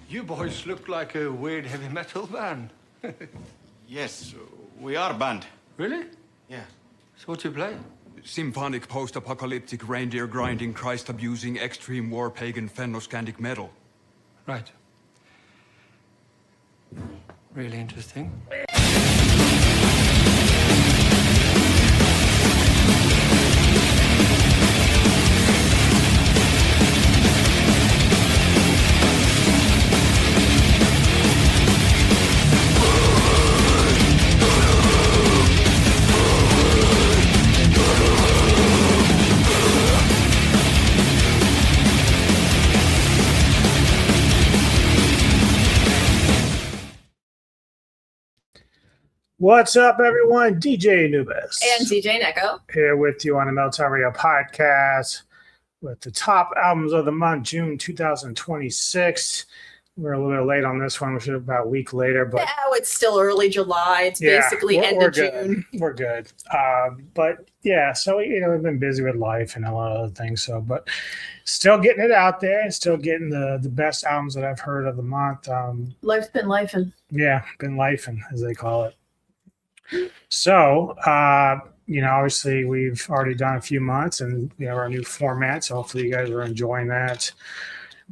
You boys look like a weird heavy metal band. Yes, we are a band. Really? Yeah. So what do you play? Symphonic, post-apocalyptic, reindeer-grinding, Christ-abusing, extreme war, pagan, Fennoscandic metal. Right. Really interesting. What's up, everyone? DJ Anubis. And DJ Neko. Here with you on the Metal Time Radio podcast with the top albums of the month, June 2026. We're a little bit late on this one. We should have about a week later. But yeah, it's still early July. It's basically end of June. We're good. But yeah, so we've been busy with life and a lot of other things. But still getting it out there and still getting the best albums that I've heard of the month. Life's been lifing. Yeah, been lifing, as they call it. So, obviously we've already done a few months and we have our new format. So hopefully you guys are enjoying that.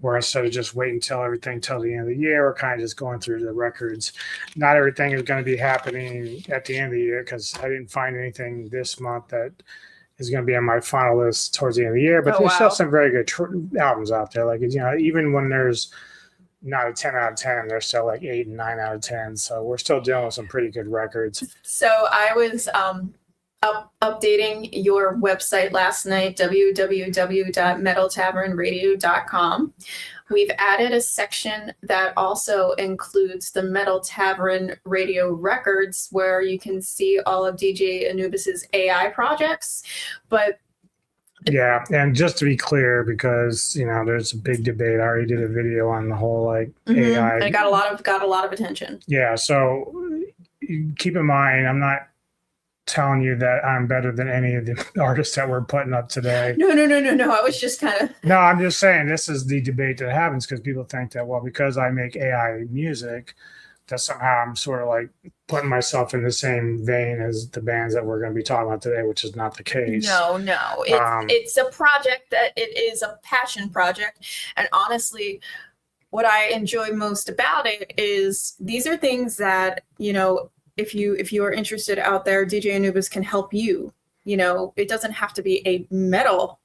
Where instead of just waiting till everything till the end of the year, we're kind of just going through the records. Not everything is going to be happening at the end of the year because I didn't find anything this month that is going to be on my final list towards the end of the year. But there's still some very good albums out there. Like, even when there's not a 10 out of 10, they're still like 8 and 9 out of 10. So we're still dealing with some pretty good records. So I was updating your website last night, www.metaltavernradio.com. We've added a section that also includes the Metal Tavern Radio records, where you can see all of DJ Anubis's AI projects. But yeah, and just to be clear, because there's a big debate. I already did a video on the whole AI, and it got a lot of attention. Yeah, so keep in mind, I'm not telling you that I'm better than any of the artists that we're putting up today. No. I was just kind of. No, I'm just saying this is the debate that happens because people think that because I make AI music, that somehow I'm sort of like putting myself in the same vein as the bands that we're going to be talking about today, which is not the case. No. It's a project that it is a passion project. And honestly, what I enjoy most about it is these are things that, if you are interested out there, DJ Anubis can help you. It doesn't have to be a metal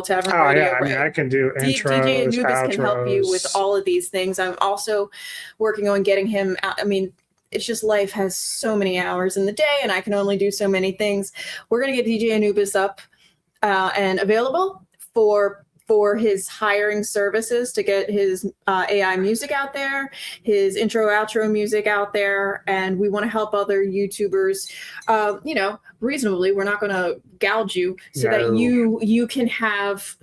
tavern radio. Yeah, I mean, I can do intros, DJ Anubis outros. can help you with all of these things. I'm also working on getting him out. I mean, it's just life has so many hours in the day and I can only do so many things. We're going to get DJ Anubis up and available for his hiring services to get his AI music out there, his intro, outro music out there. And we want to help other YouTubers, reasonably. We're not going to gouge you so that you can have,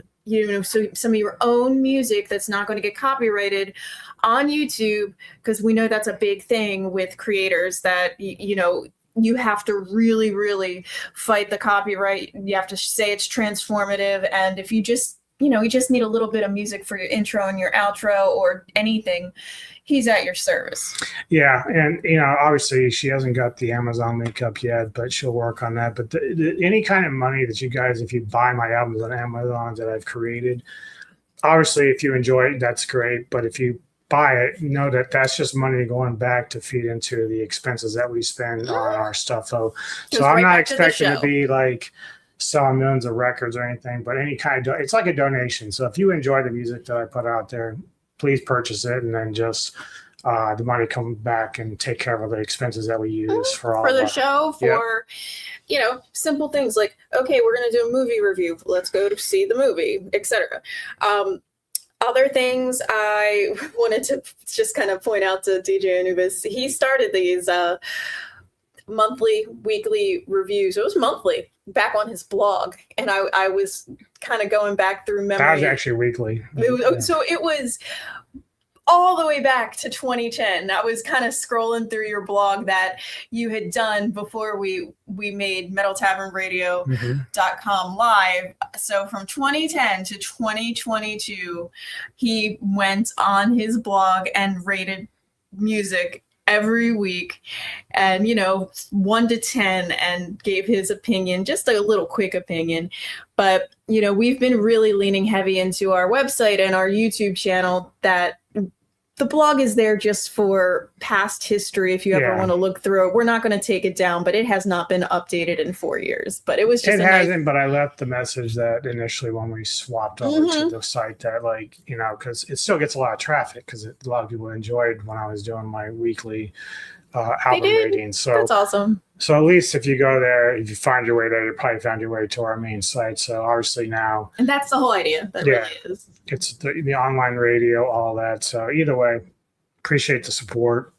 so some of your own music that's not going to get copyrighted on YouTube, because we know that's a big thing with creators that, you have to really, really fight the copyright. You have to say it's transformative. And if you just, you just need a little bit of music for your intro and your outro or anything, he's at your service. Yeah. And, obviously she hasn't got the Amazon link up yet, but she'll work on that. But any kind of money that you guys, if you buy my albums on Amazon that I've created, obviously if you enjoy it, that's great. But if you buy it, know that that's just money going back to feed into the expenses that we spend on our stuff. So I'm not expecting to be like selling millions of records or anything, but any kind of it's like a donation. So if you enjoy the music that I put out there, please purchase it, and then just the money comes back and take care of the expenses that we use for the show, for simple things like, okay, we're going to do a movie review, let's go to see the movie, etc. Other things I wanted to just kind of point out to DJ Anubis, he started these monthly, weekly reviews. It was monthly back on his blog, and I was kind of going back through memory. That was actually weekly. So it was all the way back to 2010. I was kind of scrolling through your blog that you had done before we made metaltavernradio.com live. So from 2010 to 2022, he went on his blog and rated music every week and 1 to 10 and gave his opinion, just a little quick opinion. But we've been really leaning heavy into our website and our YouTube channel that the blog is there just for past history if you ever want to look through it. We're not going to take it down, but it has not been updated in 4 years. But it was just but I left the message that initially when we swapped over to the site that because it still gets a lot of traffic because a lot of people enjoyed when I was doing my weekly album ratings. So that's awesome. So at least if you go there, if you find your way there, you probably found your way to our main site. So obviously now, and that's the whole idea. That really is. It's the online radio, all that. So either way, appreciate the support,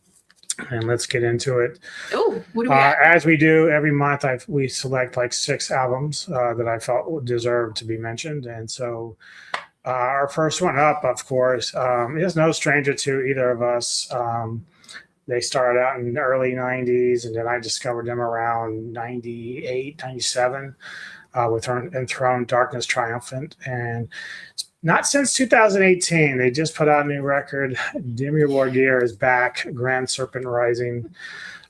and let's get into it. Oh, what do we got? As we do every month, we select like 6 albums that I felt deserved to be mentioned, and so our first one up, of course, is no stranger to either of us. They started out in the early 90s, and then I discovered them around 98, 97 with Enthroned Darkness Triumphant. And not since 2018, they just put out a new record. Dimmu Borgir is back, Grand Serpent Rising.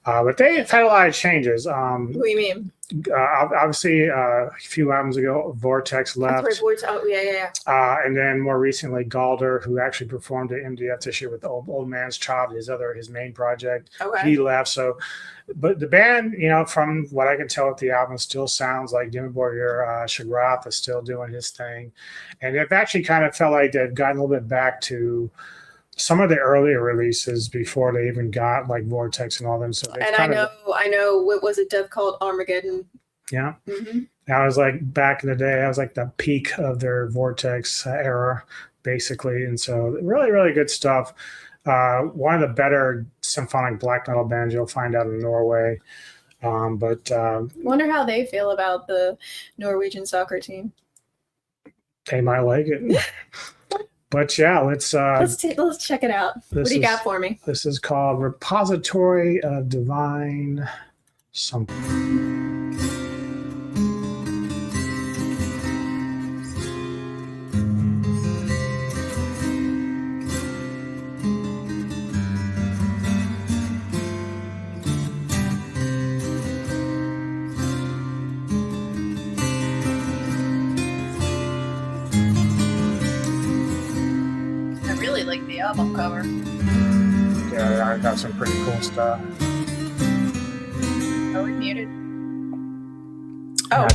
But they've had a lot of changes. What do you mean? Obviously, a few albums ago, Vortex left. That's right, oh, yeah. And then more recently, Galder, who actually performed at MDF this year with the Old Man's Child, his main project. Okay. He left. So, but the band, from what I can tell with the album, still sounds like Dimmu Borgir. Shagrath is still doing his thing. And they've actually kind of felt like they've gotten a little bit back to some of the earlier releases before they even got like Vortex and all them. So and I know, what was it? Death called Armageddon. Yeah. Mm-hmm. That was like back in the day. That was like the peak of their Vortex era, basically. And so really, really good stuff. One of the better symphonic black metal bands you'll find out in Norway. Wonder how they feel about the Norwegian soccer team. They might like it. But yeah, let's check it out. What do you got for me? This is called Repository of Divine Something. The album cover. Yeah, I got some pretty cool stuff. Oh, we muted. Oh.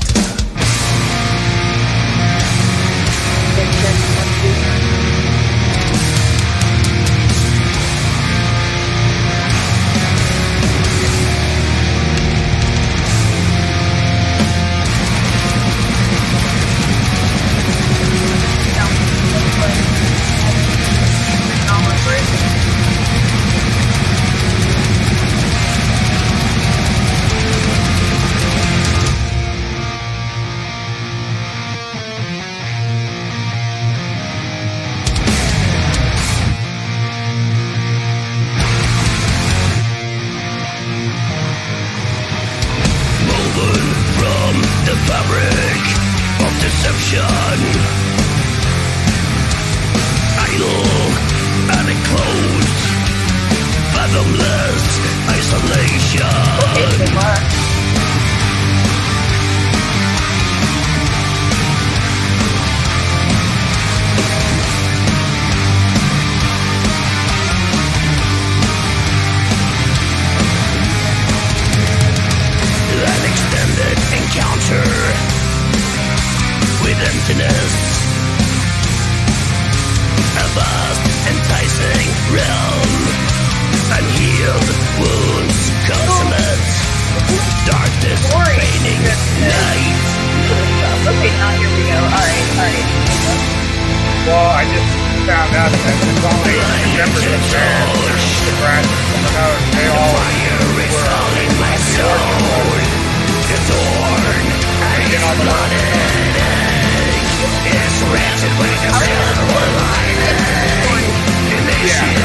Yeah.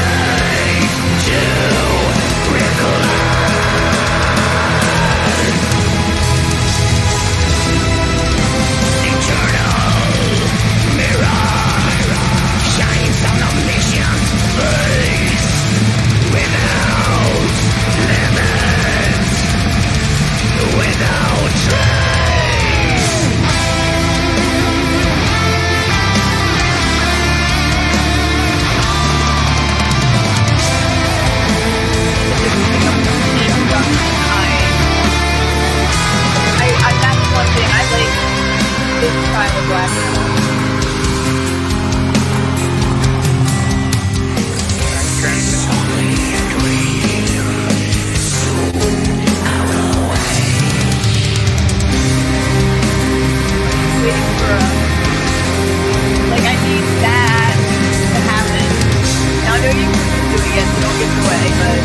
way, but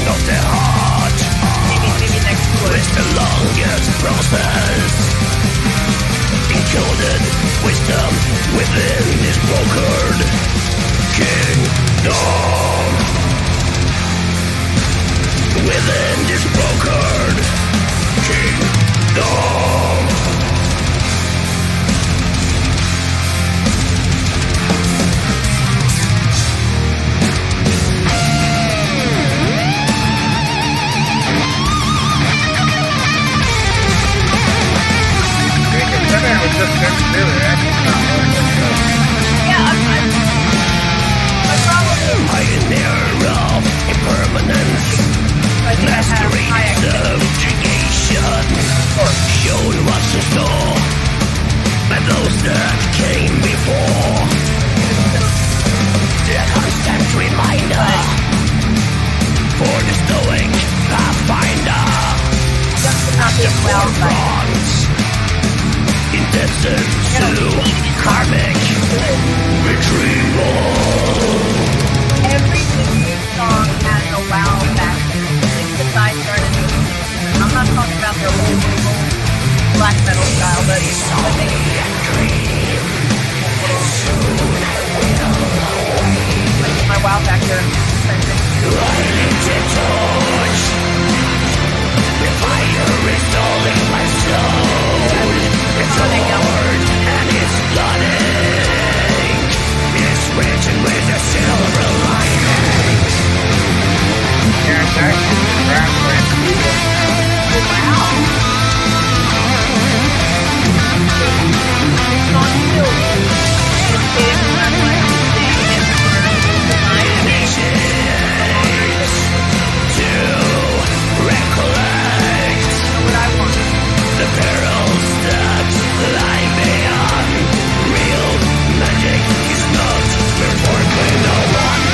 Of the heart maybe next quarter. is the longest process. Encoded wisdom within this brokered kingdom. Within this brokered kingdom. Pioneer of impermanence, I think I have mastery high subjugation, shown what's in store by those that came before. The constant reminder for the stoic pathfinder. not doing well, but Bronze, intensive to karmic retrieval. every new song has a wow factor. Like the side started. I'm not talking about their old black metal style, but my wow factor. The fire is all in my soul. It's hard and it's flooding. It's written with a silver lining. Yeah, it's actually Recollect the perils that lie beyond. Real magic is not performed by no one.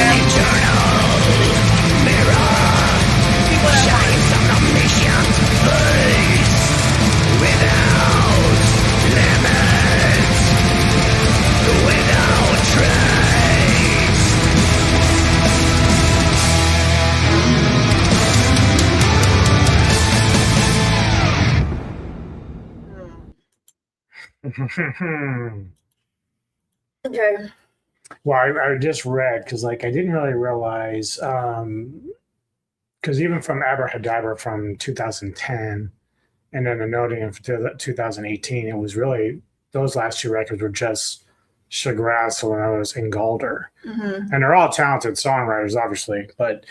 Eternal mirror shines on omniscient face without limits, without trace. Okay. Well, I just read because like I didn't really realize because even from Abrahadabra from 2010 and then the noting of 2018, it was really those last two records were just Chagras, Solanos, and Galder. Mm-hmm. And they're all talented songwriters, obviously, but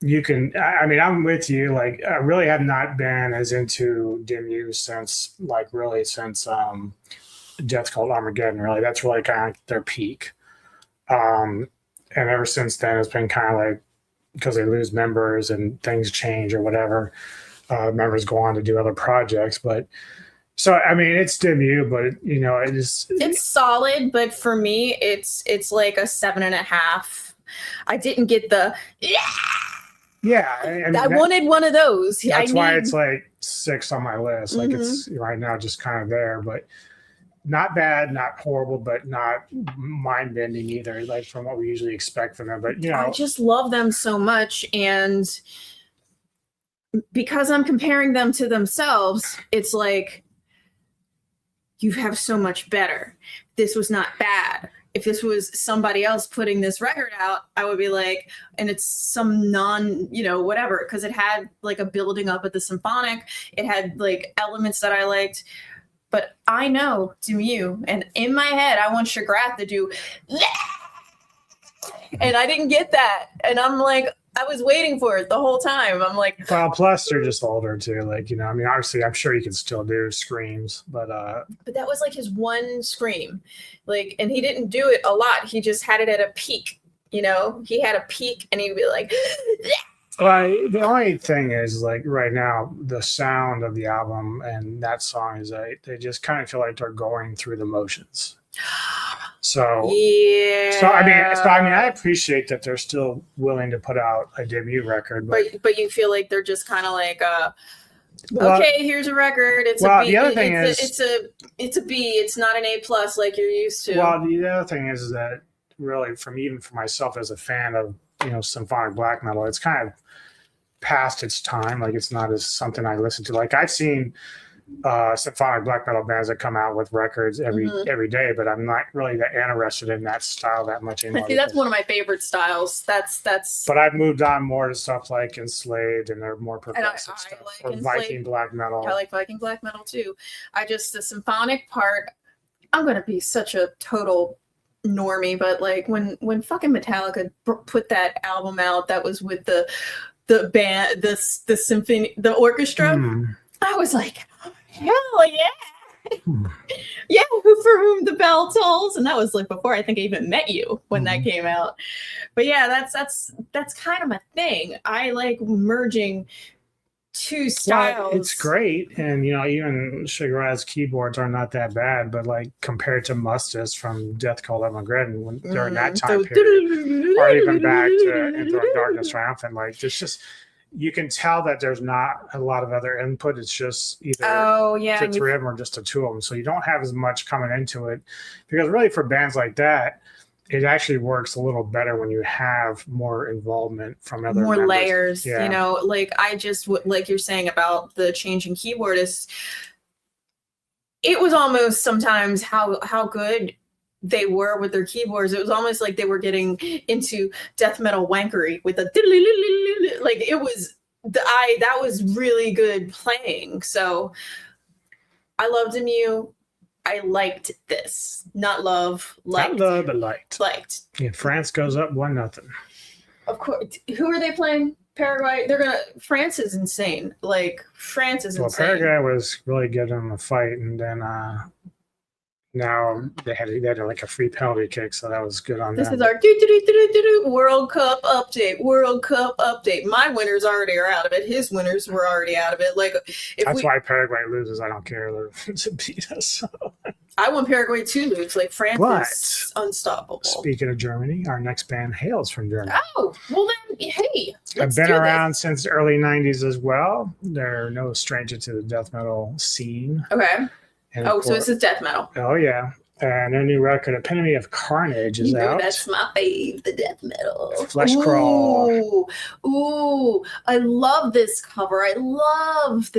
you can, I mean, I'm with you. Like, I really have not been as into Dimmu since, like, really since Death Cult Armageddon, really. That's really kind of their peak. And ever since then, it's been kind of like, because they lose members and things change or whatever, members go on to do other projects. But so, I mean, it's Dimmu, but, you know, it's solid, but for me, it's like a 7.5. I didn't get the yeah. I wanted one of those. That's why it's like 6 on my list. Like it's right now just kind of there, but not bad, not horrible, but not mind bending either. Like from what we usually expect from them. But you know, I just love them so much, and because I'm comparing them to themselves, it's like you have so much better. This was not bad. If this was somebody else putting this record out, I would be like, and it's some whatever, because it had like a building up at the symphonic. It had like elements that I liked. But I know Dimmu, and in my head, I want Chagras to do, and I didn't get that. And I'm like, I was waiting for it the whole time. I'm like, well, plus they're just older too. Like, you know, I mean, obviously, I'm sure you can still do screams, but that was like his one scream, like, and he didn't do it a lot. He just had it at a peak. You know, he had a peak, and he'd be like, The only thing is, like right now, the sound of the album and that song is they just kind of feel like they're going through the motions. So Yeah. I appreciate that they're still willing to put out a debut record, but you feel like they're just kind of like well, okay, here's a record. It's well, a B. the other thing It's a B. It's not an A+ like you're used to. Well, the other thing is that really, even for myself as a fan of symphonic black metal, it's kind of past its time. Like it's not as something I listen to. Like I've seen symphonic black metal bands that come out with records every day, but I'm not really that interested in that style that much anymore. See, that's one of my favorite styles. That's. But I've moved on more to stuff like Enslaved, and they're more progressive I stuff. like Or Enslaved. Viking black metal. I like Viking black metal too. The symphonic part. I'm gonna be such a total normie, but like when fucking Metallica put that album out, that was with the band, the symphony, the orchestra. I was like, hell yeah. Yeah, for whom the bell tolls. And that was like before I think I even met you when that came out. But yeah, that's kind of my thing. I like merging two styles. Well, it's great, and even Sugar Rad's keyboards are not that bad, but like compared to Mustis from Death Call Armageddon during that time period, or even back to Into the Darkness Triumphant, like it's just you can tell that there's not a lot of other input. It's just either the three of them or just the two of them. So you don't have as much coming into it, because really for bands like that, it actually works a little better when you have more involvement from other more members. layers. Yeah. Like I just like you're saying about the changing keyboardists. It was almost sometimes how good they were with their keyboards. It was almost like they were getting into death metal wankery with a like it was that was really good playing. So I loved Dimmu. I liked this. Not love, liked. Not love, but liked. Liked. Yeah, France goes up 1-0. Of course. Who are they playing? Paraguay. France is insane. Like France is insane. Paraguay was really giving them a fight, and then now they had like a free penalty kick, so that was good on them. This is our World Cup update. World Cup update. My winners already are out of it. His winners were already out of it. Like that's why Paraguay loses. I don't care. They're to beat us. So. I want Paraguay to lose. Like France is unstoppable. Speaking of Germany, our next band hails from Germany. Oh, well then, hey. I've been around since the early 90s as well. They're no stranger to the death metal scene. Okay. And so this is death metal. Oh, yeah. And their new record, Epitome of Carnage, is out. That's my fave, the death metal. Fleshcrawl. Ooh, I love this cover. I love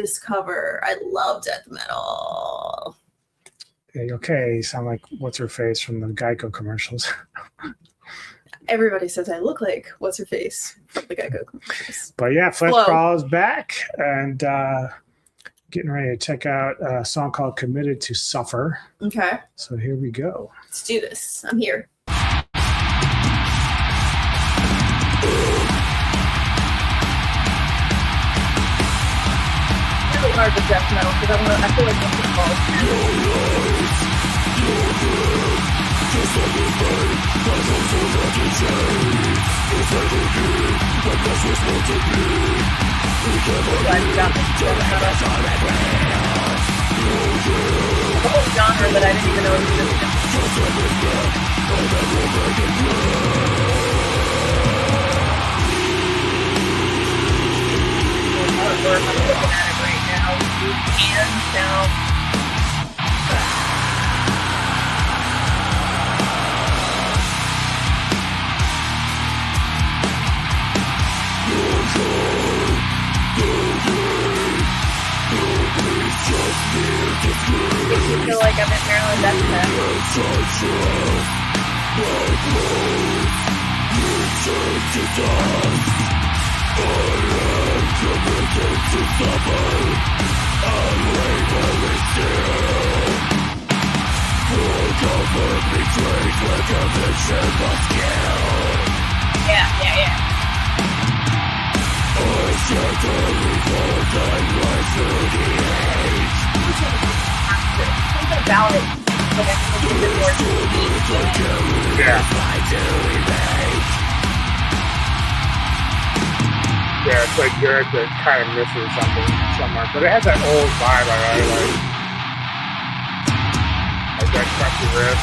death metal. Okay, sound like what's her face from the Geico commercials. Everybody says I look like what's her face from the Geico commercials. But yeah, Fleshcrawl is back, and getting ready to check out a song called Committed to Suffer. Okay. So here we go. Let's do this. I'm here. Really hard with death metal because I feel like this is false. The whole genre that I didn't even know existed. I'm looking at it right now. Hands down. Makes me feel like I'm in Maryland Yeah. Something about it. Like I think it's a bit more deep. Yeah. Yeah, it's like good, but kind of misses something somewhere. But it has that old vibe I really like. Like that crunchy riff.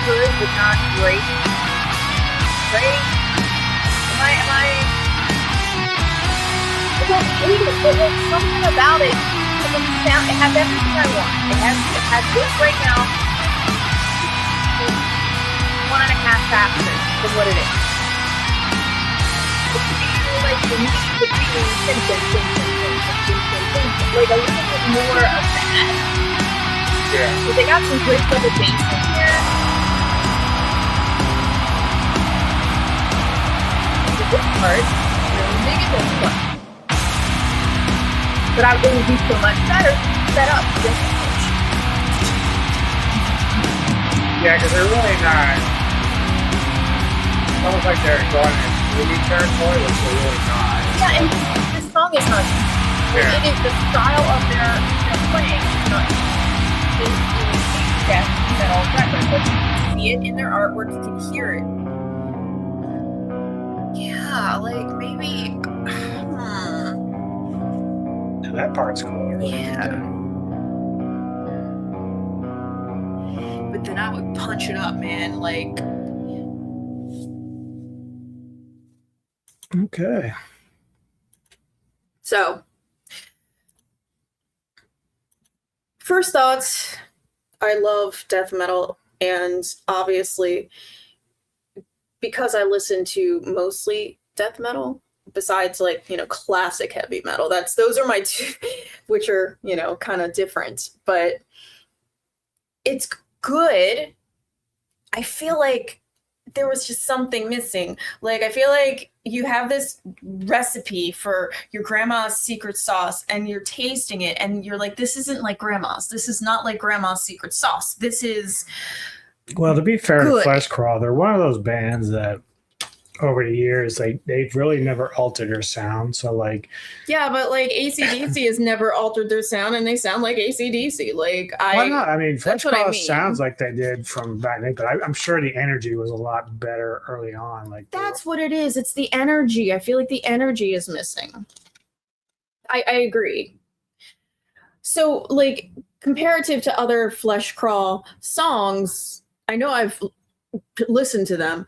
Good, but not great. Right? Am I? I don't hate it, but there's something about it. It has everything I want. It has this right now. 1.5 faster than what it is. It's like the need between like a little bit more of that. Yeah. So they got some great double bass in here. This part, really digging this part. But it would be so much better set up just as much. Yeah, because they're really not. It's almost like they're going in movie territory, which they're really not. Yeah, and this song is not. Yeah. It is the style of their playing. It's not. It is a death metal record, but you can see it in their artwork. You can hear it. Yeah, like maybe. That part's cool. Yeah. But then I would punch it up, man. Like. Okay. So, first thoughts, I love death metal, and obviously, because I listen to mostly death metal, besides like, classic heavy metal, those are my two, which are, kind of different, but it's good. I feel like there was just something missing. Like, I feel like you have this recipe for your grandma's secret sauce and you're tasting it and you're like, this isn't like grandma's. This is not like grandma's secret sauce. This is Well, to be fair good. to Fleshcrawl, they're one of those bands that over the years, they've really never altered their sound. So like, yeah, but like AC/DC has never altered their sound and they sound like AC/DC. Like why not? I mean, that's what I Fleshcrawl mean. sounds like they did from back then, but I'm sure the energy was a lot better early on. Like That's what it is. It's the energy. I feel like the energy is missing. I agree. So, like, comparative to other Fleshcrawl songs, I know I've listened to them.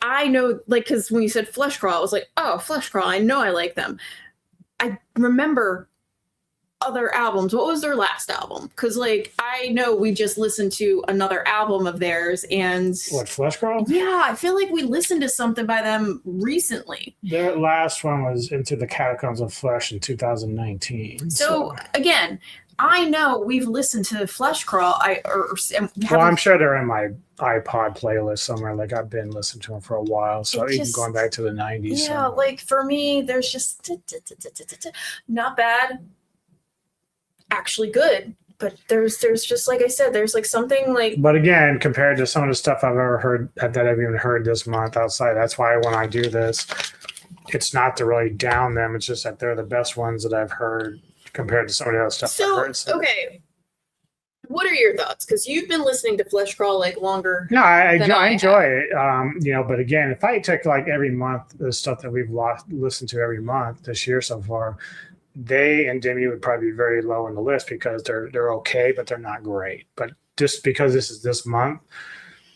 I know, like, because when you said Fleshcrawl, I was like, oh, Fleshcrawl, I know I like them. I remember other albums. What was their last album? Because, like, I know we just listened to another album of theirs, and what, Fleshcrawl? yeah, I feel like we listened to something by them recently. Their last one was Into the Catacombs of Flesh in 2019. So again, I know we've listened to Fleshcrawl. Well, I'm sure they're in my iPod playlist somewhere. Like, I've been listening to them for a while, so even going back to the 90s. Yeah, somewhere. like for me, there's just not bad, actually good. But there's just, like I said, there's like something like. But again, compared to some of the stuff I've ever heard that I've even heard this month outside, that's why when I do this, it's not to really down them. It's just that they're the best ones that I've heard compared to some of the other stuff I've heard. So okay, what are your thoughts? Because you've been listening to Fleshcrawl like longer. No, I I enjoy it. But again, if I took like every month the stuff that we've listened to every month this year so far, they and Dimmu would probably be very low on the list because they're okay, but they're not great. But just because this is this month,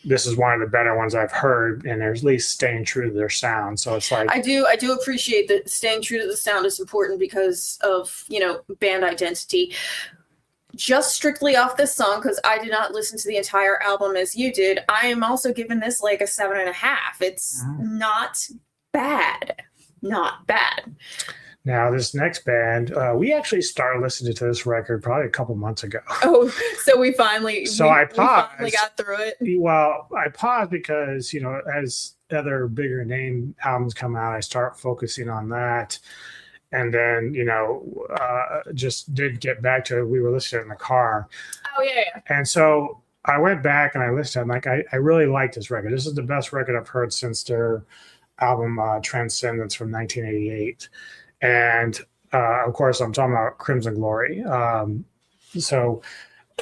this is one of the better ones I've heard, and they're at least staying true to their sound. So it's like I do appreciate that staying true to the sound is important because of band identity. just strictly off this song, because I did not listen to the entire album as you did, I am also giving this like a 7.5. It's not bad. Not bad. Now, this next band, we actually started listening to this record probably a couple months ago. Oh, so we finally, I we finally paused. got through it. Well, I paused because, you know, as other bigger name albums come out, I start focusing on that. And then, you know, just did get back to it. We were listening in the car. Oh, yeah. And so I went back and I listened. I'm like, I really like this record. This is the best record I've heard since their album Transcendence from 1988. And of course, I'm talking about Crimson Glory. So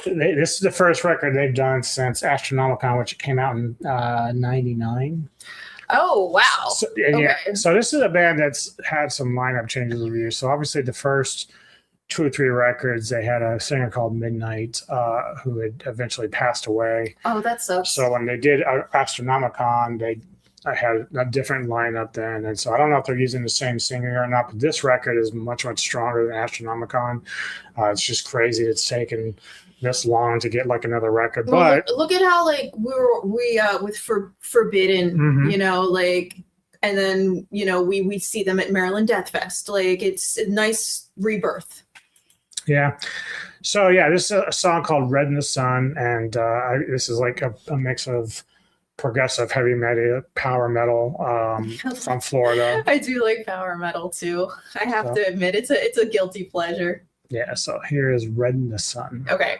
this is the first record they've done since Astronomicon, which came out in 99. Oh, wow. So, so this is a band that's had some lineup changes over the years. So obviously the first 2 or 3 records, they had a singer called Midnight who had eventually passed away. Oh, that sucks. So when they did Astronomicon, I had a different lineup then. And so I don't know if they're using the same singer or not, but this record is much, much stronger than Astronomicon. It's just crazy. It's taken this long to get like another record. Well, But look at how like we with Forbidden, you know, like, and then, you know, we see them at Maryland Death Fest. Like, it's a nice rebirth. yeah. So yeah, this is a song called Red in the Sun. And this is like a mix of progressive heavy metal, power metal from Florida. I do like power metal too. I have to admit, it's a guilty pleasure. Yeah, so here is Red in the Sun. Okay.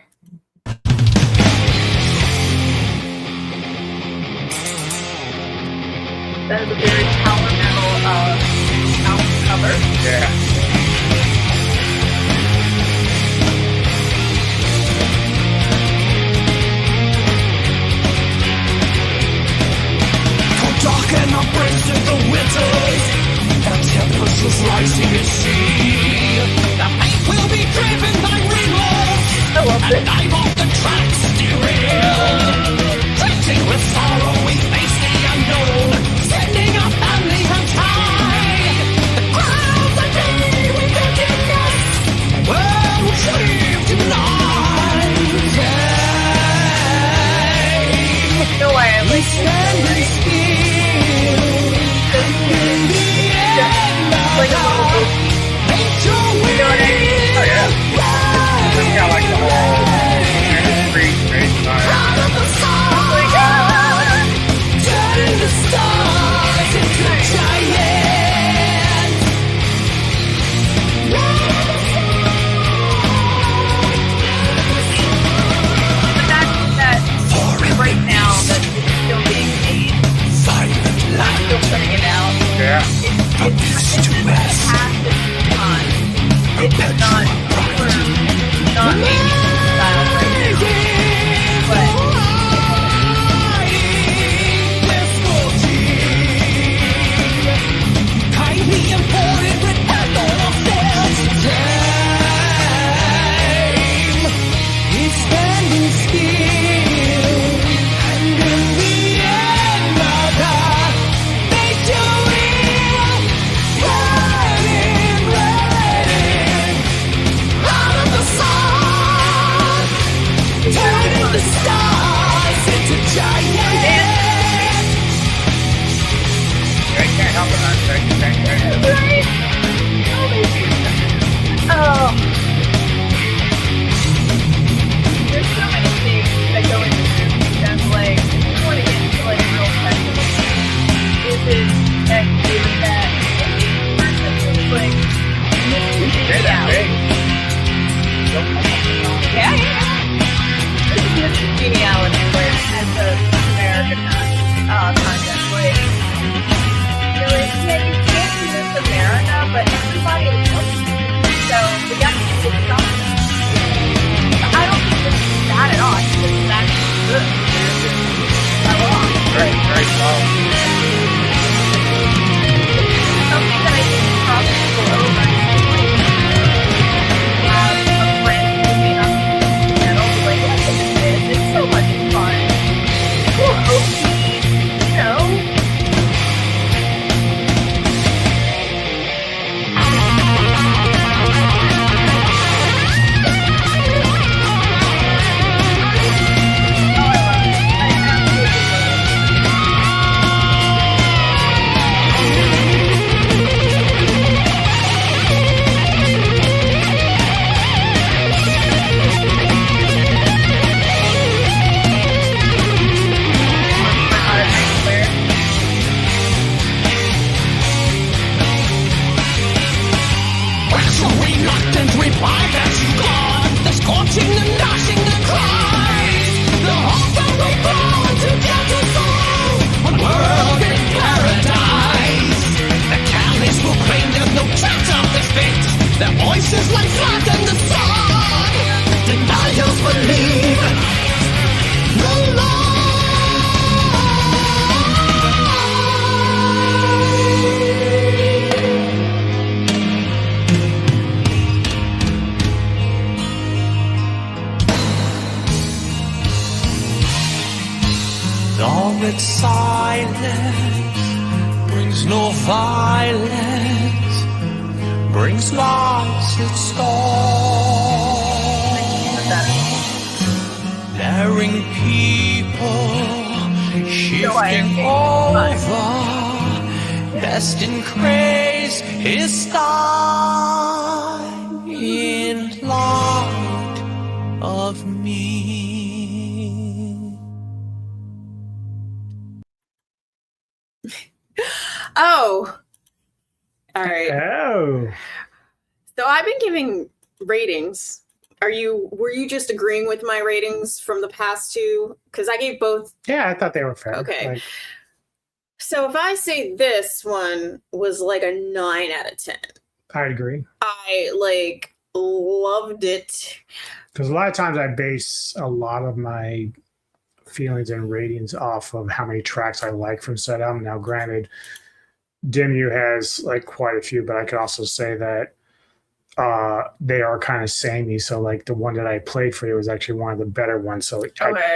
That is a very power metal album cover. Yeah. Darken our breasts in the winters, the temperature's rising at sea. The paint will be driven by remorse, and I'm off the track steering. Drifting with sorrow, we face the unknown, sending our family hands high. The crowds are deep with emptiness, well, we dream tonight. No way, I like this. Like a little book. You know what I mean? Oh, yeah. It's got like the whole free space on Oh my god! turning the stars into giants. The fact that right now that it's still being made, I'm still putting it out. Yeah. It's fantastic time. It's not maybe style right now, but kindly imported with ethanol sales. Time is standing still, and in the end, mother, nature will running out of the sun, turning the stars into giants. I can't help it. right? Oh, there's so many things that go into this. That's like, I want to get into like real questions. Is it that is that person who's like geniality? Yeah. This is Mr. Geniality, like as a American concept, like. Really? Yeah, you can't do this America. no violence brings loss its all. Daring people shifting over, destined craze his time in light of me. Oh, all right. Oh, So I've been giving ratings. Were you just agreeing with my ratings from the past two? Because I gave both. yeah, I thought they were fair. Okay. Like, So if I say this one was like a 9 out of 10, I'd agree. I like loved it. Because a lot of times I base a lot of my feelings and ratings off of how many tracks I like from said album. Now, granted, Dimmu has like quite a few, but I could also say that they are kind of samey. So like the one that I played for you was actually one of the better ones. So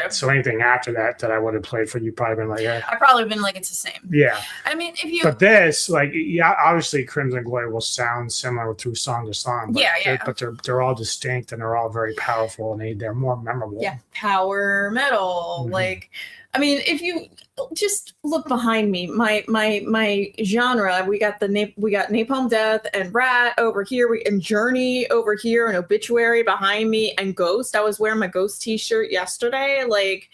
so anything after that I would have played for you probably been like, yeah. I've probably been like, it's the same. Yeah. I mean, if you. But this, like, yeah, obviously Crimson Glory will sound similar through song to song. But they're all distinct and they're all very powerful and they're more memorable. Yeah, power metal. Mhm. Like, I mean, if you just look behind me, my genre, we got Napalm Death and Rat over here, and Journey over here, and Obituary behind me, and Ghost. I was wearing my Ghost t-shirt yesterday. Like,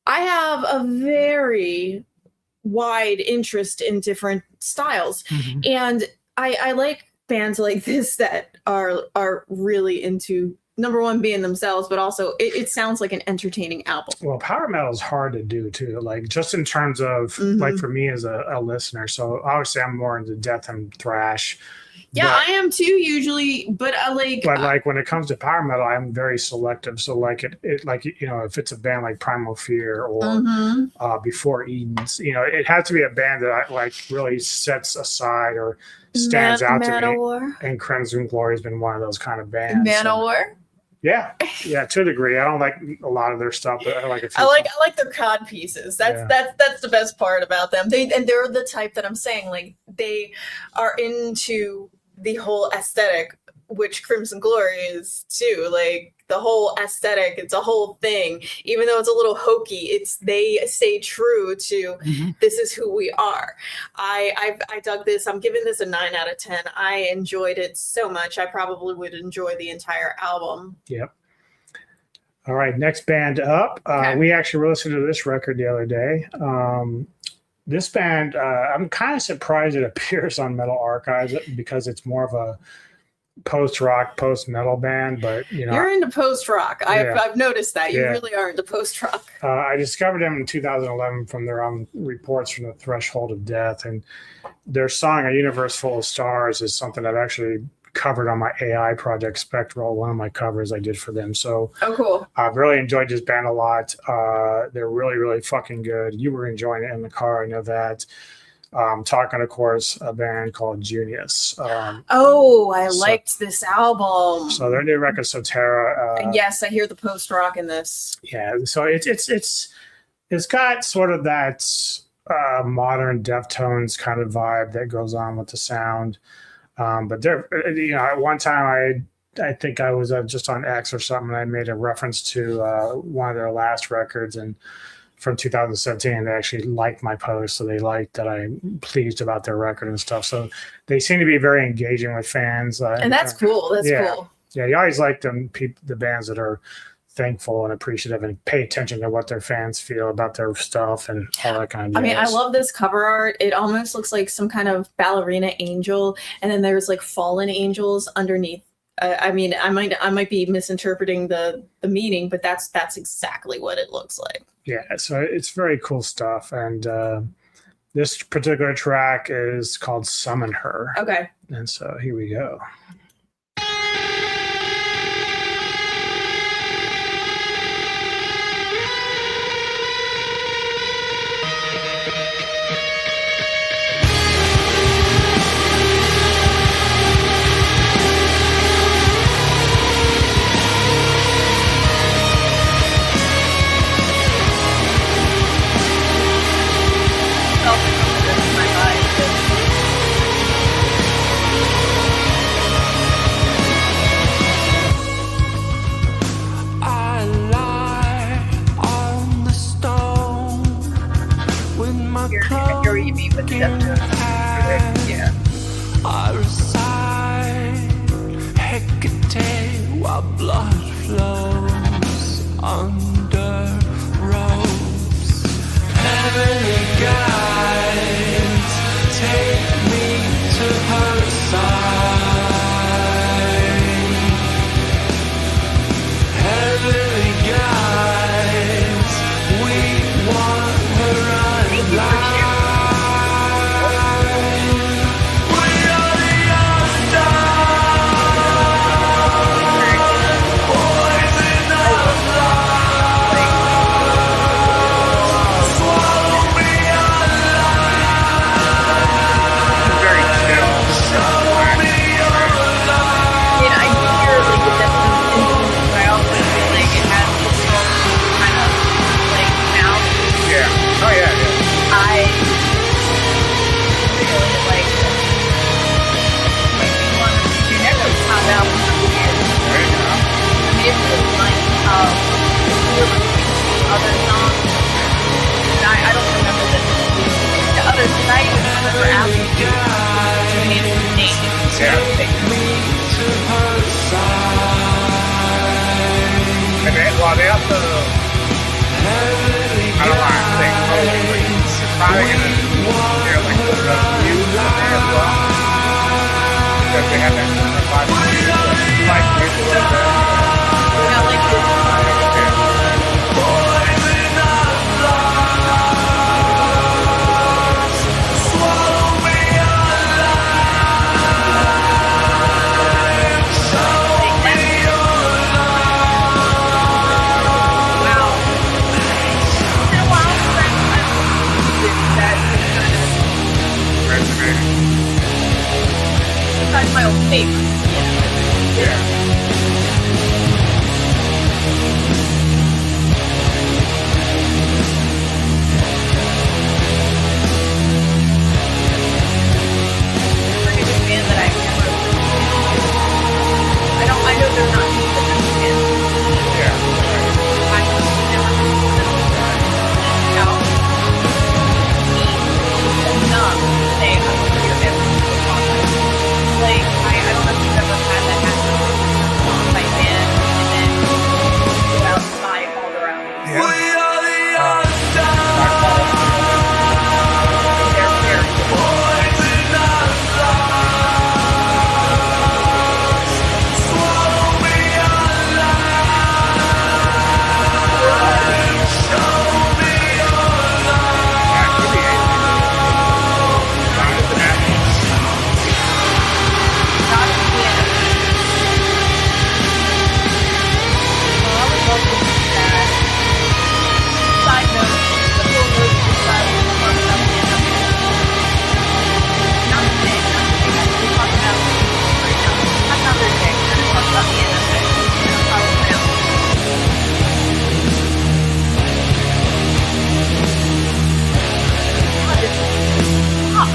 I have a very wide interest in different styles, Mhm. and I like bands like this that are really into, number one, being themselves, but also it sounds like an entertaining album. Well, power metal is hard to do too. Like just in terms of like for me as a listener. So obviously I'm more into death and thrash. Yeah, but, I am too usually, but like when it comes to power metal, I'm very selective. So like it like, you know, if it's a band like Primal Fear or Before Eden's, you know, it has to be a band that I like really sets aside or stands out to me. Manowar. And Crimson Glory has been one of those kind of bands. Manowar. Yeah, to a degree. I don't like a lot of their stuff, but I like a few. I like their cod pieces. That's the best part about them. They're the type that I'm saying, like, they are into the whole aesthetic, which Crimson Glory is too. Like, the whole aesthetic, it's a whole thing. Even though it's a little hokey, they stay true to this is who we are. I dug this. I'm giving this a 9 out of 10. I enjoyed it so much. I probably would enjoy the entire album. Yep. All right, next band up. Okay. We actually listened to this record the other day. This band, I'm kind of surprised it appears on Metal Archives because it's more of a post-rock, post-metal band, but you know, you're into post-rock. Yeah. I've noticed that. You Yeah. really are into post-rock. I discovered them in 2011 from their own reports from the Threshold of Death, and their song "A Universe Full of Stars" is something I've actually covered on my AI project Spectral, one of my covers I did for them. So Oh, cool. I've really enjoyed this band a lot. They're really, really fucking good. You were enjoying it in the car, I know that. Talking, of course, a band called Junius. I liked this album. So their new record, Sotera. Yes, I hear the post-rock in this. Yeah, so it's got sort of that modern Deftones kind of vibe that goes on with the sound. But they're, you know, at one time I think I was just on X or something, and I made a reference to one of their last records and from 2017. They actually liked my post, so they liked that I'm pleased about their record and stuff. So they seem to be very engaging with fans. And that's cool. That's cool. Yeah, you always like the bands that are thankful and appreciative and pay attention to what their fans feel about their stuff and all that kind of I mean, I jazz. love this cover art. It almost looks like some kind of ballerina angel, and then there's like fallen angels underneath. I mean, I might be misinterpreting the meaning, but that's exactly what it looks like. Yeah, so it's very cool stuff. And this particular track is called Summon Her. Okay. And so here we go. Yeah. I reside, Hecate, while blood flows under robes. Heavenly guides, take me to her side. Heavenly guides, we want her alive. Very chill. I mean, I hear like the definition influence, but I also feel like it has its own kind of like sound. Yeah. Oh yeah. Yeah. I really like it. Makes me want to do Neko's top album again. There you go. I mean, it's really like we were listening to other songs. And I don't remember the others, because I even remember asking Junius' name. And they also, I don't want to say totally, it's probably going to, they're like put the views in there as well. Because they have that live music, like music a little bit. Yeah, like this. Besides my old favorite. Yeah. Pretty good band that I've never listened to. I know they're not the best band. Yeah. I've never listened to them. Now, enough to say I will hear every single song. Like, I don't know if you've ever had that happen. Song by band and then go out and buy all their albums. Yeah. They're very good. Not a piano. Well, I would love to see that. Side note, the full note decided to talk about piano. Not today, not today. We're talking about right now. That's not their day. We're going to talk about piano today. That's how it's pronounced. What is up?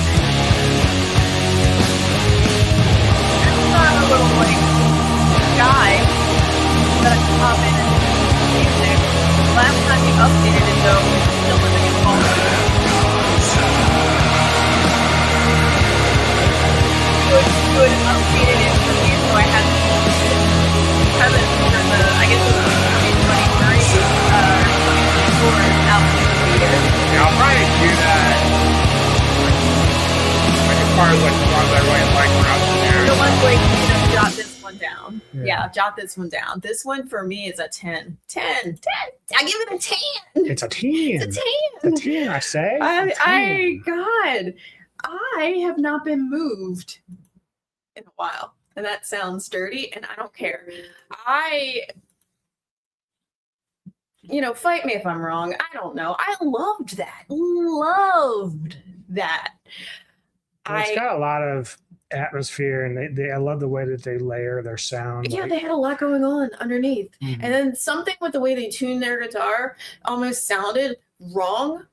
A little like guy that I can pop in and listen to music. Last time he updated it though, he was still living in Baltimore. You had updated it for me, so I had to have it for the, I guess it was 2023, 2024 album of the year. Yeah, I'll probably do that. Like as far as like the ones I really like when I was there. The ones like, jot this one down. Yeah. Yeah, jot this one down. This one for me is a 10. 10. I give it a 10. It's a 10. It's a 10. It's a 10, I say. God, I have not been moved in a while. And that sounds dirty, and I don't care. Fight me if I'm wrong. I don't know. I loved that. Loved that. It's got a lot of atmosphere, and I love the way that they layer their sound. Yeah, like, they had a lot going on underneath. Mhm. And then something with the way they tuned their guitar almost sounded wrong.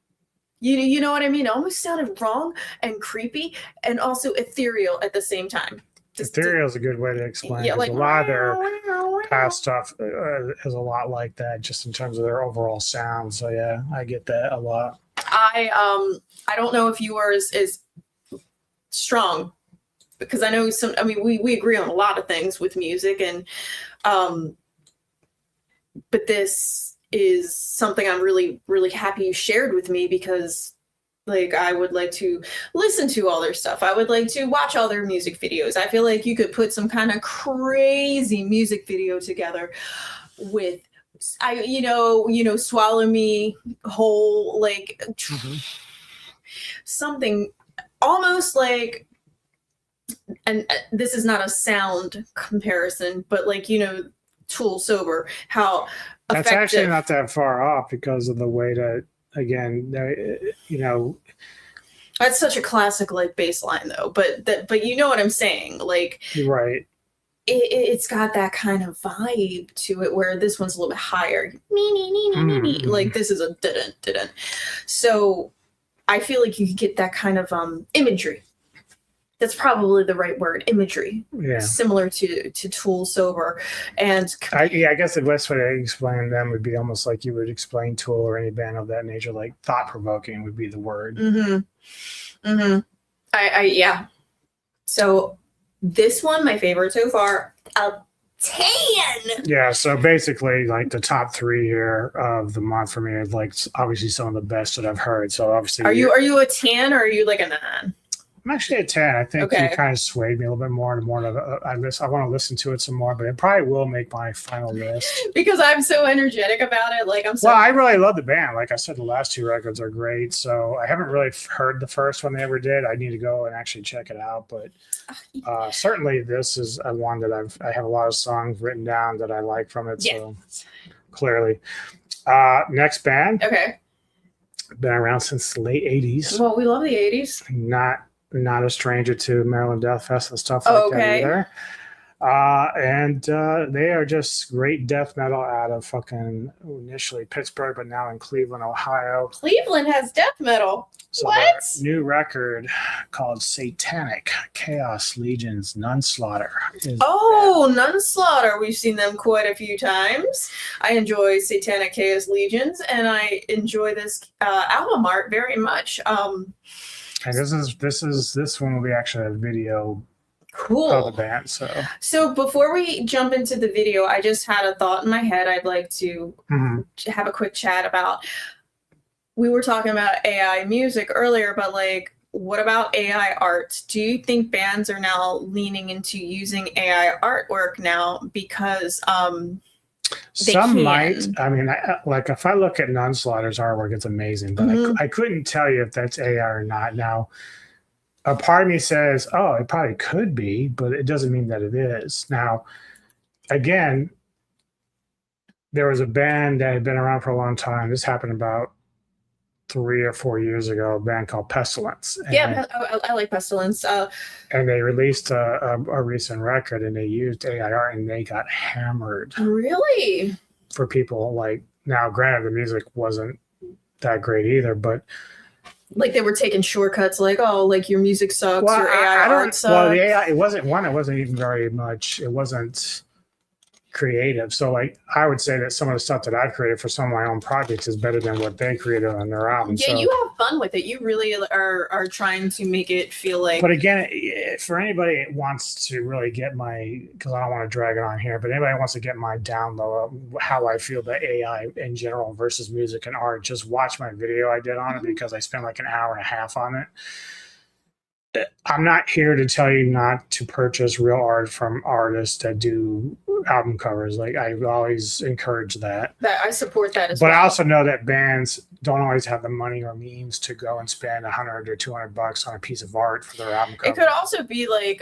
You know what I mean? It almost sounded wrong and creepy and also ethereal at the same time. ethereal is a good way to explain it. Yeah, 'Cause like a lot of their past stuff is a lot like that, just in terms of their overall sound. So yeah, I get that a lot. I don't know if yours is strong, because I know we agree on a lot of things with music, and but this is something I'm really, really happy you shared with me, because like I would like to listen to all their stuff. I would like to watch all their music videos. I feel like you could put some kind of crazy music video together with Swallow Me Whole, like something almost like, and this is not a sound comparison, but like, Tool Sober, how That's effective. actually not that far off because of the way that, again, That's such a classic like bass line though, but you know what I'm saying, like right. It's got that kind of vibe to it, where this one's a little bit higher. Like this is a didn't. So I feel like you could get that kind of imagery. That's probably the right word, imagery. Yeah. Similar to Tool Sober. And I guess the best way to explain them would be almost like you would explain Tool or any band of that nature, like thought-provoking would be the word. Yeah. So this one, my favorite so far, a 10. Yeah, so basically like the top 3 here of the month for me is like obviously some of the best that I've heard. So obviously Are you a 10 or are you like a 9? I'm actually at 10. I think Okay. you kind of swayed me a little bit more and more. I want to listen to it some more, but it probably will make my final list. Because I'm so energetic about it. Like I'm so Well, I really love the band. Like I said, the last 2 records are great. So I haven't really heard the first one they ever did. I need to go and actually check it out. But certainly this is one that I have a lot of songs written down that I like from it. Yes. So clearly. Next band. Okay. Been around since the late 80s. Well, we love the 80s. Not a stranger to Maryland Death Fest and stuff like that either. And they are just great death metal out of fucking initially Pittsburgh, but now in Cleveland, Ohio. Cleveland has death metal. So What? their new record called Satanic Chaos Legion's Nunslaughter. Nunslaughter. We've seen them quite a few times. I enjoy Satanic Chaos Legions, and I enjoy this album art very much. And this one will be actually a video Cool. of the band. So before we jump into the video, I just had a thought in my head I'd like to have a quick chat about. We were talking about AI music earlier, but like, what about AI art? Do you think bands are now leaning into using AI artwork now because some might. I mean, like if I look at Nunslaughter's artwork, it's amazing, but I couldn't tell you if that's AI or not. Now, a part of me says, oh, it probably could be, but it doesn't mean that it is. Now, again, there was a band that had been around for a long time. This happened about 3 or 4 years ago, a band called Pestilence. Yeah, I like Pestilence. And they released a recent record, and they used AI art, and they got hammered. Really? For people like, now granted the music wasn't that great either, but like they were taking shortcuts, like, oh, like your music sucks, well, your AI art sucks. Well, the AI, it wasn't even very much, it wasn't creative. So like I would say that some of the stuff that I've created for some of my own projects is better than what they created on their album. Yeah, so, you have fun with it. You really are trying to make it feel like. But again, for anybody that wants to really get because I don't want to drag it on here, but anybody wants to get my down low of how I feel about AI in general versus music and art, just watch my video I did on it, because I spent like an hour and a half on it. I'm not here to tell you not to purchase real art from artists that do album covers. Like I always encourage that. I support that as well. But I well. also know that bands don't always have the money or means to go and spend $100 or $200 on a piece of art for their album cover. It could also be like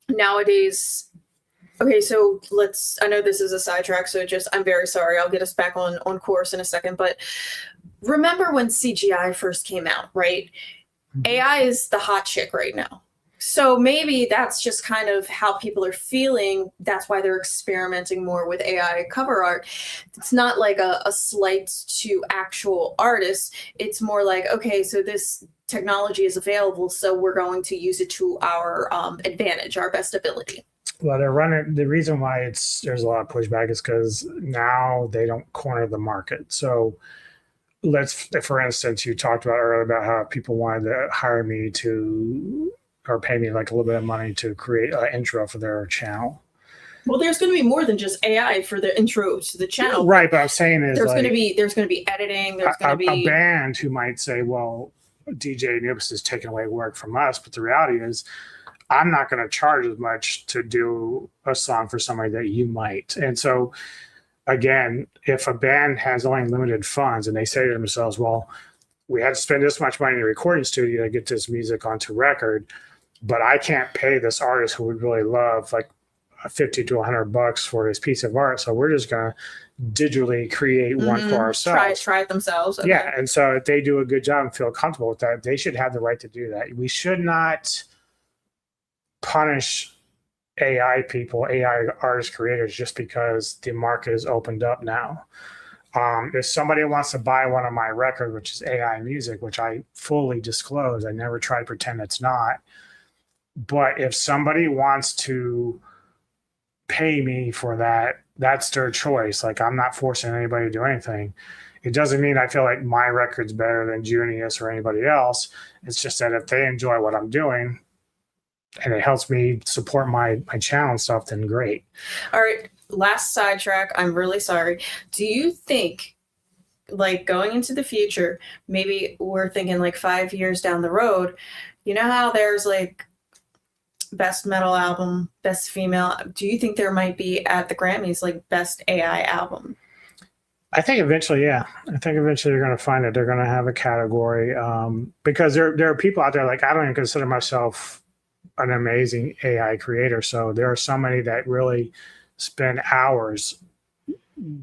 nowadays. Okay, so I know this is a sidetrack, so I'm very sorry. I'll get us back on course in a second. But remember when CGI first came out, right? AI is the hot chick right now. So maybe that's just kind of how people are feeling. That's why they're experimenting more with AI cover art. It's not like a slight to actual artists. It's more like, okay, so this technology is available, so we're going to use it to our advantage, our best ability. Well, the reason why there's a lot of pushback is because now they don't corner the market. So for instance, you talked about earlier about how people wanted to hire me to or pay me like a little bit of money to create an intro for their channel. Well, there's going to be more than just AI for the intro to the channel. Right, but I'm saying is There's like, going to be editing. There's going to be a band who might say, well, DJ Anubis is taking away work from us, but the reality is I'm not going to charge as much to do a song for somebody that you might. And so again, if a band has only limited funds and they say to themselves, well, we had to spend this much money in the recording studio to get this music onto record, but I can't pay this artist who we really love like $50 to $100 for this piece of art, so we're just going to digitally create one for ourselves. Try it themselves. Okay. Yeah, and so if they do a good job and feel comfortable with that, they should have the right to do that. We should not punish AI people, AI artist creators, just because the market is opened up now. If somebody wants to buy one of my records, which is AI music, which I fully disclose, I never try to pretend it's not. But if somebody wants to pay me for that, that's their choice. Like, I'm not forcing anybody to do anything. It doesn't mean I feel like my record's better than Junius or anybody else. It's just that if they enjoy what I'm doing and it helps me support my channel and stuff, then great. All right. Last sidetrack. I'm really sorry. Do you think, like, going into the future, maybe we're thinking like 5 years down the road, you know how there's like best metal album, best female? Do you think there might be at the Grammys like best AI album? I think eventually, yeah. I think eventually you're going to find it. They're going to have a category because there are people out there, like, I don't even consider myself an amazing AI creator. So there are so many that really spend hours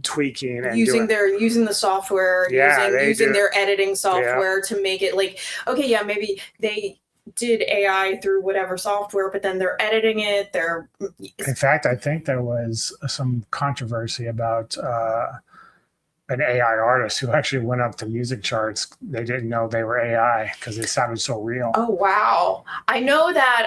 tweaking and using the software, using their editing software to make it like, okay, yeah, maybe they did AI through whatever software, but then they're editing it. In fact, I think there was some controversy about an AI artist who actually went up the music charts. They didn't know they were AI because they sounded so real. Oh, wow. I know that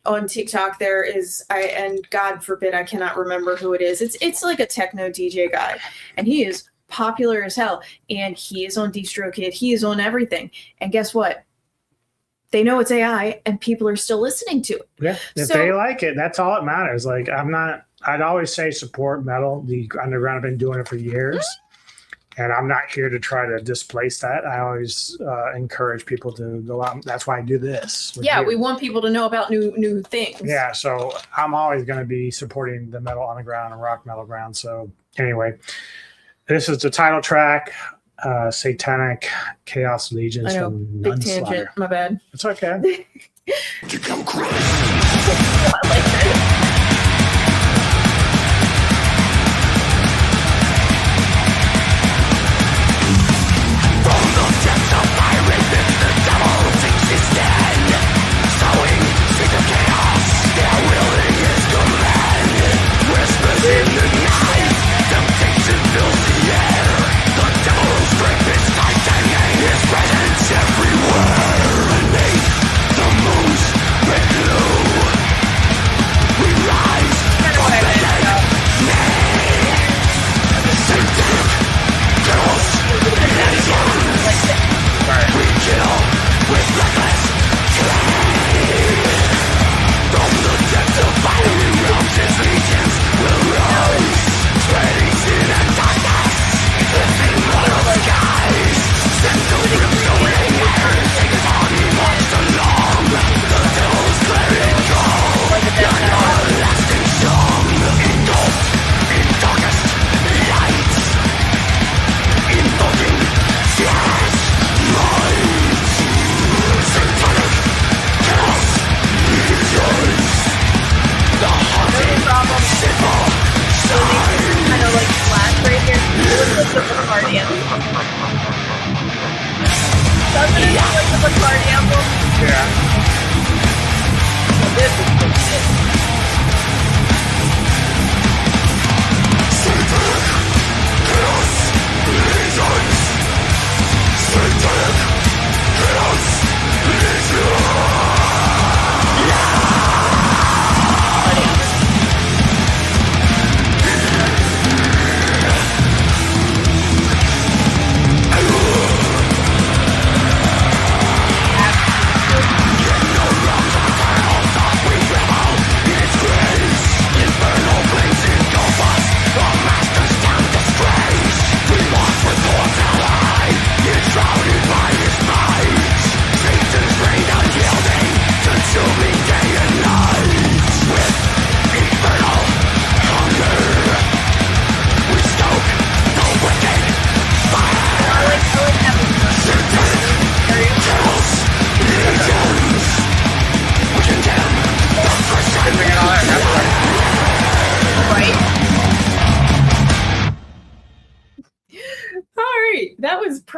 on TikTok there is, and God forbid, I cannot remember who it is. It's like a techno DJ guy, and he is popular as hell. And he is on DistroKid. He is on everything. And guess what? They know it's AI, and people are still listening to it. Yeah, if they like it, that's all that matters. Like, I'd always say support metal. The underground have been doing it for years. And I'm not here to try to displace that. I always encourage people to go out. That's why I do this. Yeah, we want people to know about new things. Yeah, so I'm always going to be supporting the metal underground and rock metal ground. So anyway, this is the title track, Satanic Chaos Legions from Big Nunslaughter. tangent, my bad. It's okay. I like that.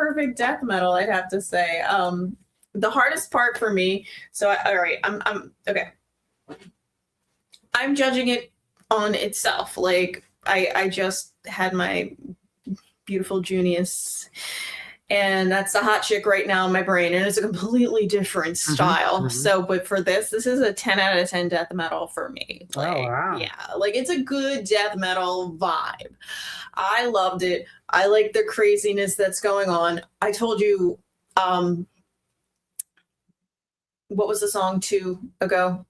perfect death metal, I'd have to say. The hardest part for me. So, all right, I'm okay. I'm judging it on itself. Like I just had my beautiful Junius, and that's the hot chick right now in my brain, and it's a completely different style. So, but for this is a 10 out of 10 death metal for me. Like, wow. Yeah, like it's a good death metal vibe. I loved it. I like the craziness that's going on. I told you, what was the song 2 ago?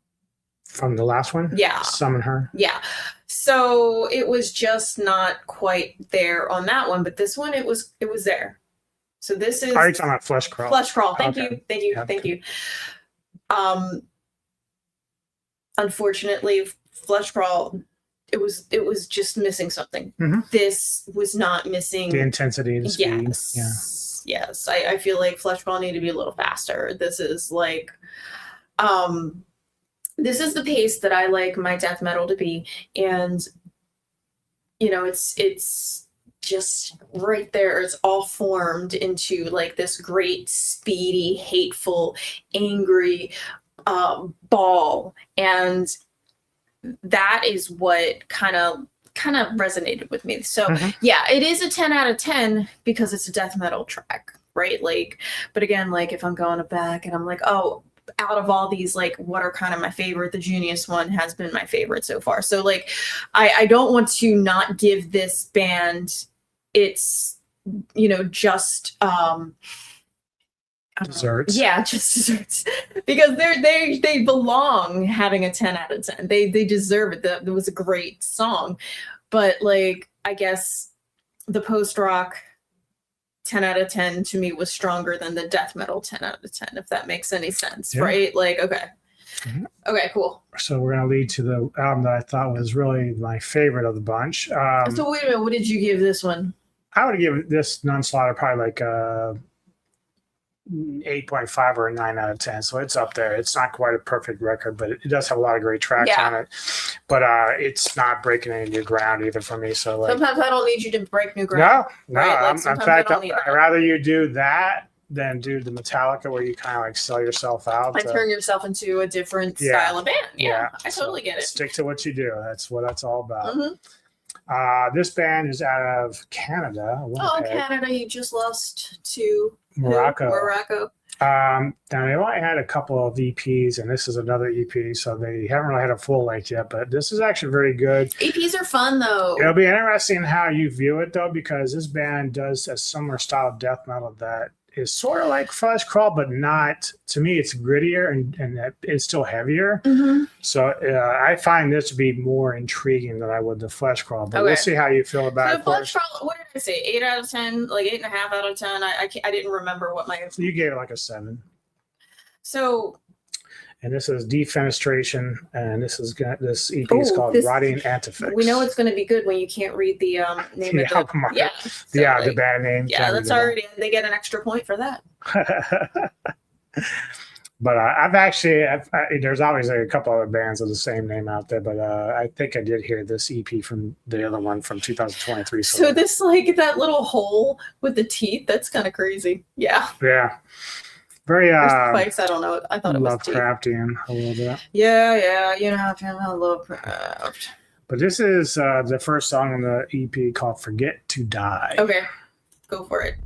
From the last one? Yeah. Summon Her. Yeah. So it was just not quite there on that one, but this one it was there. So this is Are you talking about Fleshcrawl? Fleshcrawl. Thank Okay. you. Thank you. Unfortunately, Fleshcrawl, it was just missing something. This was not missing The intensity, the speed. Yes. I feel like Fleshcrawl need to be a little faster. This is like this is the pace that I like my death metal to be, and you know, it's just right there. It's all formed into like this great, speedy, hateful, angry ball, and that is what kind of resonated with me. So yeah, it is a 10 out of 10 because it's a death metal track, right? Like, but again, like if I'm going back and I'm like, oh, out of all these, like what are kind of my favorite, the Junius one has been my favorite so far. So like I don't want to not give this band its, you know, just Desserts. Yeah, just desserts. Because they belong having a 10 out of 10. They deserve it. That was a great song. But like I guess the post-rock 10 out of 10 to me was stronger than the death metal 10 out of 10, if that makes any sense, right? Like, okay. Okay, cool. So we're going to lead to the album that I thought was really my favorite of the bunch. So wait a minute, what did you give this one? I would give this Nunslaughter probably like a 8.5 or a 9 out of 10. So it's up there. It's not quite a perfect record, but it does have a lot of great tracks on it. But it's not breaking any new ground either for me. So like, sometimes I don't need you to break new ground. No. Right? In fact, I'd rather you do that than do the Metallica where you kind of like sell yourself out. Like turn yourself into a different style of band. Yeah, I totally get it. Stick to what you do. That's what that's all about. This band is out of Canada. Canada! You just lost to Morocco. Now they only had a couple of EPs, and this is another EP, so they haven't really had a full length yet. But this is actually very good. EPs are fun, though. It'll be interesting how you view it, though, because this band does a similar style of death metal that is sort of like Fleshcrawl, but not. To me, it's grittier and it's still heavier. So I find this to be more intriguing than I would the Fleshcrawl. But we'll see how you feel about it. Fleshcrawl, what did I say? 8 out of 10, like 8.5 out of 10. I didn't remember what my. You gave it like a 7. So. And this is Defenestration, and this EP is called Rotting Antifix. We know it's going to be good when you can't read the name of the the band name. Yeah, that's already. They get an extra point for that. But I've actually, there's obviously a couple other bands of the same name out there, but I think I did hear this EP from the other one from 2023. So this, like, that little hole with the teeth, that's kind of crazy. Yeah. Yeah. Very spikes, I don't know. I thought it was Lovecraftian a little bit. Yeah, you know I Lovecraft. But this is the first song on the EP called "Forget to Die." Okay, go for it.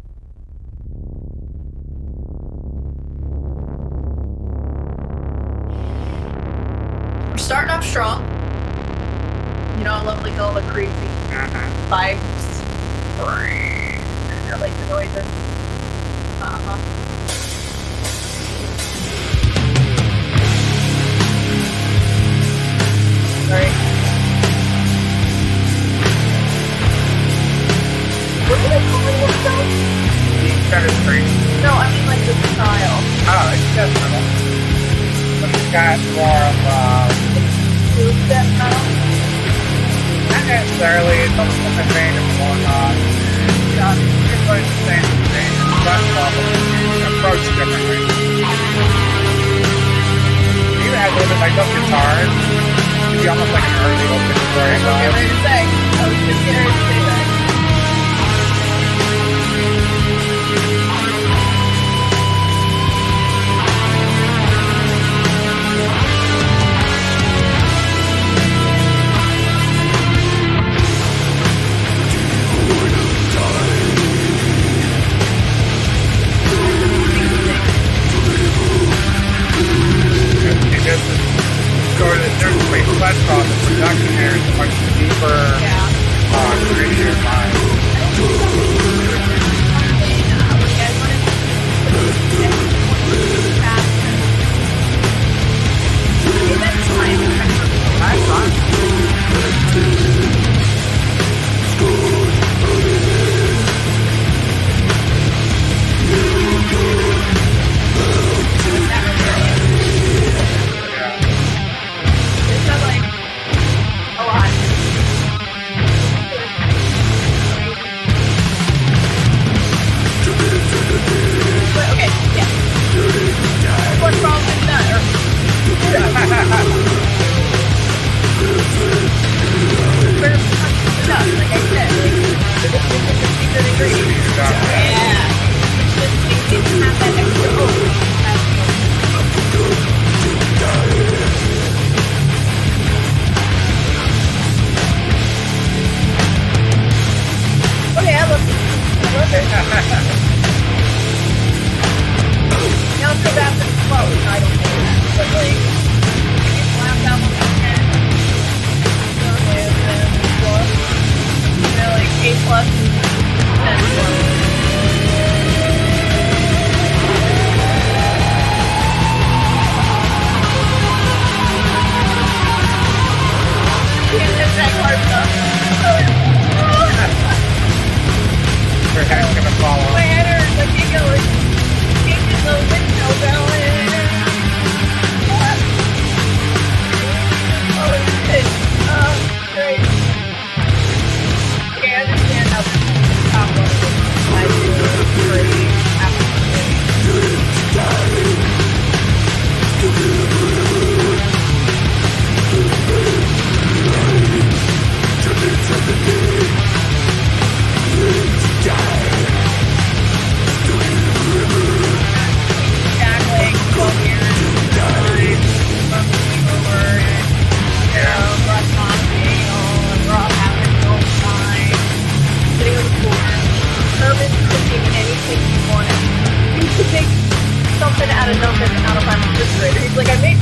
We're starting off strong. You know, I love like all the crazy vibes. I like the noises. Sorry. What are they calling themselves? Defenestration. No, I mean like the style. Oh, it's death metal. But it's got more of Death metal? not necessarily. It's almost like a vein of going on. Yeah, it's like the same vein, but approach differently. Even has a little bit like those guitars. It'd be almost like an early open story. I was going to say. I was just getting ready to say that.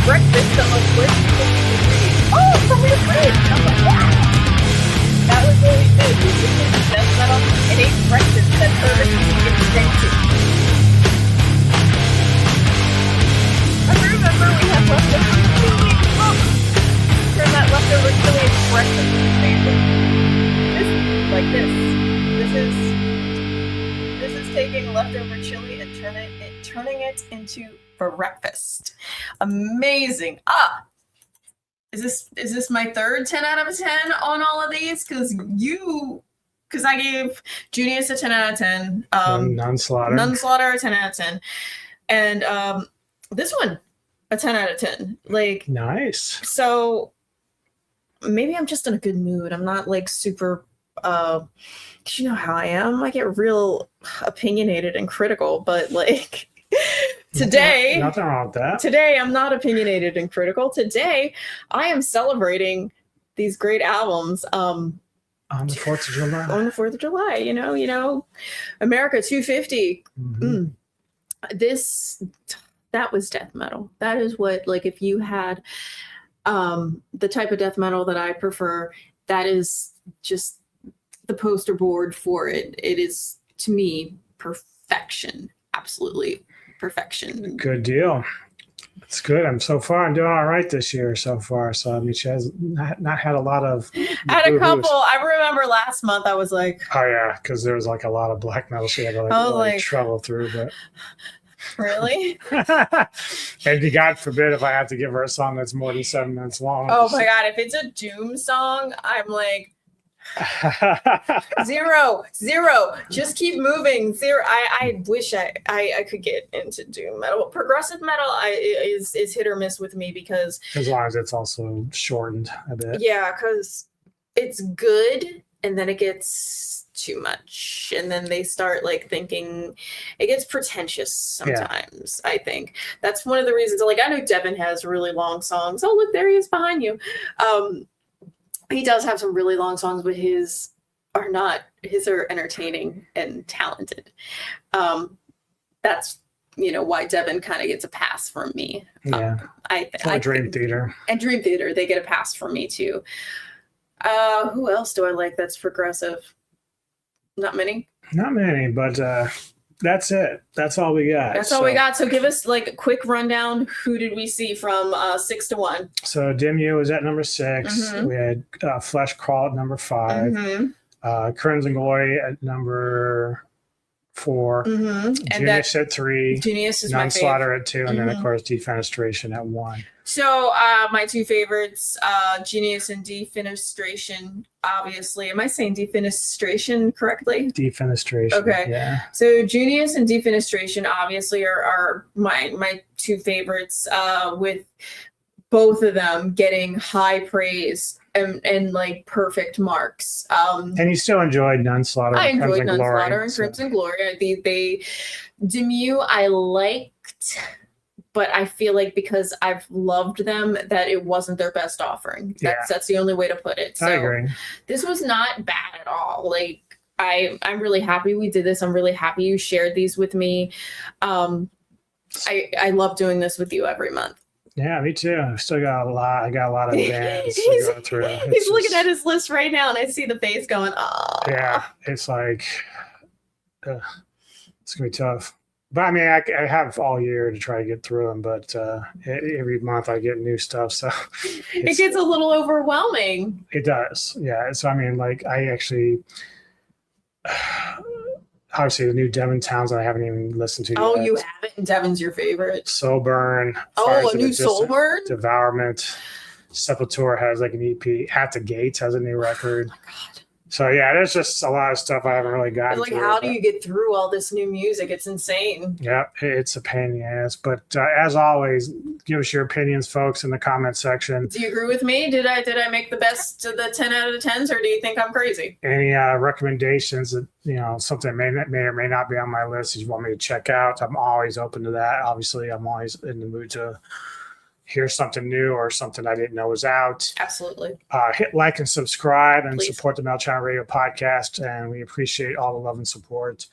breakfast on the list. Oh, it's only a bridge. I'm like, wow. That was what we did. We listened to death metal and ate breakfast that service we get to drink to. I remember we had leftover chili. Look! Turn that leftover chili into breakfast. This, like this. This is taking leftover chili and turning it into breakfast. Amazing. Is this my third 10 out of 10 on all of these? Because I gave Junius a 10 out of 10. Nunslaughter a 10 out of 10. And this one, a 10 out of 10. Like, nice. So maybe I'm just in a good mood. I'm not like super, you know how I am. I get real opinionated and critical, but like today, nothing wrong with that. Today, I'm not opinionated and critical. Today, I am celebrating these great albums. On the 4th of July. On the 4th of July, you know, America 250. Mm-hmm. That was death metal. That is what, like, if you had the type of death metal that I prefer, that is just the poster board for it. It is, to me, perfection. Absolutely perfection. Good deal. It's good. I'm doing all right this year so far. So I mean, she has not had a lot of. I had a couple. I remember last month I was like, oh yeah, because there was like a lot of black metal she had to like travel through. But really, and God forbid if I have to give her a song that's more than 7 minutes long. Oh my God, if it's a doom song, I'm like. Zero. Just keep moving. Zero. I wish I could get into doom metal. Progressive metal is hit or miss with me because as long as it's also shortened a bit. Yeah, because it's good and then it gets too much and then they start like thinking it gets pretentious sometimes. Yeah. I think that's one of the reasons. Like I know Devin has really long songs. Oh look, there he is behind you. He does have some really long songs, but his are entertaining and talented. That's why Devin kind of gets a pass from me. Yeah, I Dream Theater and Dream Theater, they get a pass from me too. Who else do I like that's progressive? Not many, but that's it. That's all we got. That's all we got. So give us like a quick rundown. Who did we see from 6 to 1? So Dimmu was at number 6. Mm-hmm. We had Fleshcrawl at number 5. Mm-hmm. Crimson Glory at number 4. Mm-hmm. Junius at 3. Junius is Nunslaughter at 2. And then of course Defenestration at 1. So my two favorites, Junius and Defenestration, obviously. Am I saying Defenestration correctly? Defenestration. Okay. Yeah. So Junius and Defenestration obviously are my two favorites, with both of them getting high praise and like perfect marks. And you still enjoyed Nunslaughter. I enjoyed Nunslaughter and Crimson Glory. Dimmu I liked. But I feel like because I've loved them, that it wasn't their best offering. That's the only way to put it. So I agree. This was not bad at all. Like I'm really happy we did this. I'm really happy you shared these with me. I love doing this with you every month. Yeah, me too. I still got a lot. I got a lot of bands to go through. He's looking at his list right now, and I see the face going, "Oh." Yeah, it's like it's gonna be tough. But I mean, I have all year to try to get through them, but every month I get new stuff, so it gets a little overwhelming. It does, yeah. So I mean, like I actually, obviously the new Devin Towns I haven't even listened to. Oh, yet. You haven't? Devin's your favorite. Soulburn. Oh, a new Soulburn. Devourment. Sepultura has like an EP. At the Gates has a new record. Oh my God. So yeah, there's just a lot of stuff I haven't really gotten. Like, how do you get through all this new music? It's insane. Yeah, it's a pain in the ass. But as always, give us your opinions, folks, in the comment section. Do you agree with me? Did I make the best of the 10 out of 10s, or do you think I'm crazy? Any recommendations that something may or may not be on my list that you want me to check out? I'm always open to that. Obviously, I'm always in the mood to hear something new or something I didn't know was out. Absolutely. Hit like and subscribe and Please. Support the Meltdown Radio podcast. And we appreciate all the love and support.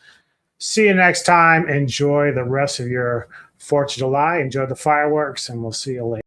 See you next time. Enjoy the rest of your 4th of July. Enjoy the fireworks, and we'll see you later.